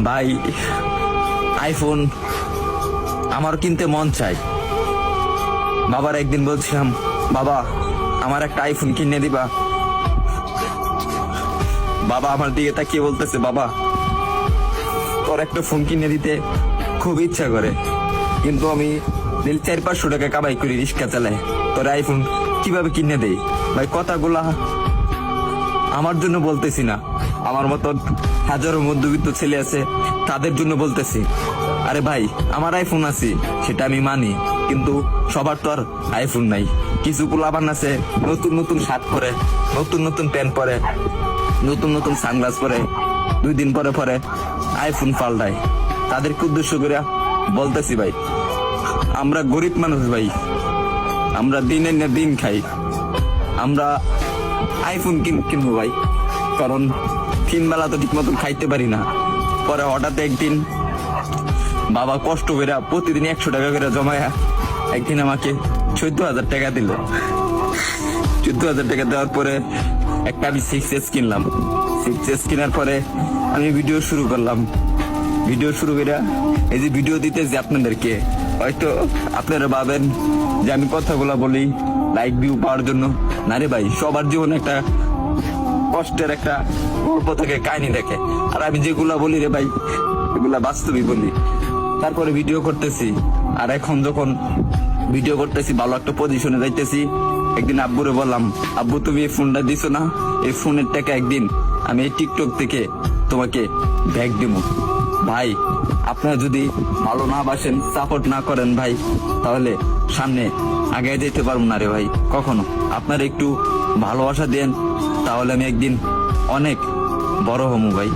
ভাই আইফোন আমার কিনতে মন চাই। বাবার একদিন বলছিলাম, বাবা আমার একটা আইফোন কিনে দিবা। বাবা আমার দিকে তাকিয়ে বলতেছে, বাবা তোর একটা ফোন কিনে দিতে খুব ইচ্ছা করে, কিন্তু আমি 400-500 টাকা কামাই করি, রিক্সা চালাই, তোর আইফোন কিভাবে কিনে দেই? ভাই কথাগুলা আমার জন্য বলতেছি না, আমার মতন হাজারো মধ্যবিত্ত ছেলে আছে তাদের জন্য বলতেছি। আরে ভাই আমার আইফোন আছে সেটা আমি মানি, কিন্তু সবার তো আর আইফোন নাই। কিছু পোলাপান আছে নতুন নতুন শার্ট পরে, নতুন নতুন প্যান্ট পরে, নতুন নতুন সানগ্লাস পরে, 2 দিন পরে পরে আইফোন পাল্টায়। তাদেরকে উদ্দেশ্য করে বলতেছি, ভাই আমরা গরিব মানুষ, ভাই আমরা দিনের না দিন খাই, আমরা আইফোন কিনবো ভাই, কারণ 3 বেলা তো ঠিক মতন খাইতে পারি না। পরে হঠাৎ একদিন বাবা কষ্ট করে প্রতিদিন 100 টাকা করে জমায়া একদিন আমাকে 14,000 টাকা দিল। 14,000 টাকা দেওয়ার পরে একটা আমি 6S কিনলাম। 6S কেনার পরে আমি ভিডিও শুরু করলাম। ভিডিও শুরু করে এই যে ভিডিও দিতেছি আপনাদেরকে, হয়তো আপনারা ভাবেন যে আমি কথাগুলা বলি লাইক ভিউ পাওয়ার জন্য। না রে ভাই, সবার জীবনে একটা কষ্টের একটা গল্প থাকে, কাহিনী থাকে, আর আমি যেগুলা বলি রে ভাই এগুলা বাস্তবই বলি। তারপরে ভিডিও করতেছি, আর এখন যখন ভিডিও করতেছি ভালো একটা পজিশনে যাইতেছি, একদিন আব্বুরে বললাম, আব্বু তুমি এই ফোনটা দিছো না, এই ফোনের টাকা একদিন আমি এই টিকটক থেকে তোমাকে ব্যাগ দিব। ভাই আপনারা যদি ভালো না বাসেন, সাপোর্ট না করেন ভাই, তাহলে সামনে আগে যেতে পারবো না রে ভাই কখনো। আপনারা একটু ভালোবাসা দেন, তাহলে আমি একদিন অনেক বড় হমু ভাই।